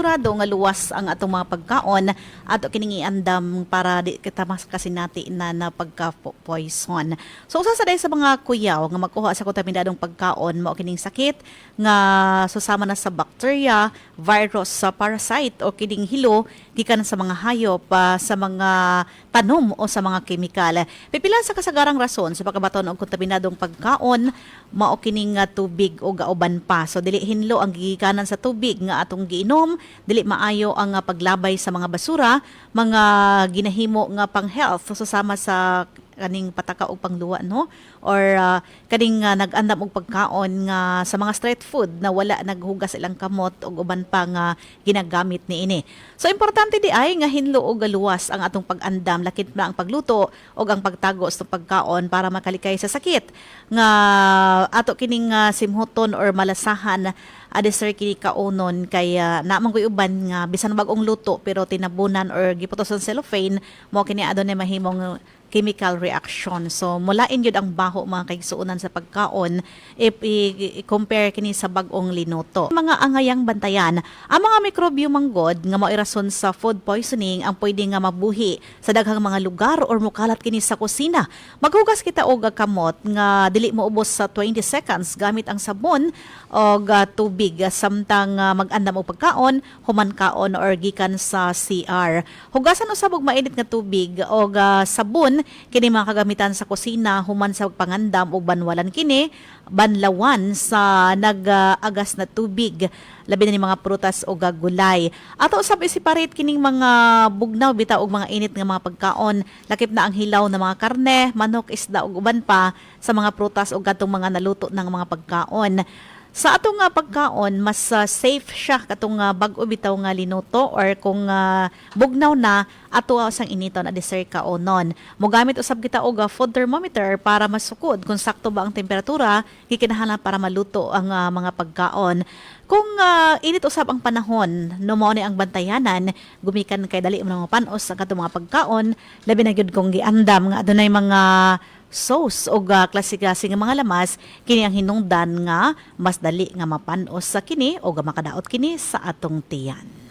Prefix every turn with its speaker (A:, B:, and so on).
A: sigurado nga luwas ang atong mga pagkaon ato kining iandam para di kita mas kasinati na pagka-poison. So usa sa day sa mga kuyaw nga magkuha sa kontaminadong pagkaon mao kining sakit nga susama na sa bacteria, virus, sa parasite o kining hilo gikan sa mga hayop, sa mga tanom o sa mga kemikal. Pipila sa kasagarang rason sa pagkabaton og kontaminadong pagkaon mao kining tubig o gauban pa. So dili hinlo ang gigikanan sa tubig nga atong giinom, dili maayo ang paglabay sa mga basura, mga ginahimo nga pang-health so susama sa kaning pataka og pangluwa no or kaning nag-andam og pagkaon nga sa mga street food na wala naghugas ilang kamot ug uban pa nga ginagamit niini. So importante di ay nga hinlo og galuwas ang atong pag-andam lakit na ang pagluto ug ang pagtago sa pagkaon para makalikay sa sakit nga ato kining simhoton or malasahan adesir kini kaunon kay naman koy uban nga bisan bag-ong luto pero tinabunan or giputos sa cellophane mo kini adunay mahimong chemical reaction. So mulain yun ang baho mga kaigsuunan sa pagkaon if i-compare kini sa bag-ong linuto. Mga angayang bantayan, ang mga mikrobyo manggod nga mao irason sa food poisoning ang pwede nga mabuhi sa daghang mga lugar or mukalat kini sa kusina. Maghugas kita og kamot nga dili mo ubos sa 20 seconds gamit ang sabon og tubig samtang mag-andam og pagkaon, human kaon or gikan sa CR. Hugasan usab og mainit nga tubig og sabon kini mga kagamitan sa kusina human sa pangandam o banwalan kini banlawan sa nag-agas na tubig labi na ni mga prutas o gulay. Ato usab i-separate kining mga bugnaw bitaw og mga init nga mga pagkaon lakip na ang hilaw na mga karne, manok, isda ug uban pa sa mga prutas o katong mga naluto ng mga pagkaon. Sa atong pagkaon, mas safe siya katong bag-o bitaw nga linuto or kung bugnaw na ato sang initon adesir kaonon. Mogamit usab kita og food thermometer para masukod kung sakto ba ang temperatura gikinahanglan para maluto ang mga pagkaon. Kung init usab ang panahon, no mao ni ang bantayanan, gumikan kay dali mo mapanos sa katong mga pagkaon, labi na gyud kung giandam nga adunay mga sauce o klase-klase nga mga lamas kini ang hinungdan nga mas dali nga mapanos sa kini o makadaot kini sa atong tiyan.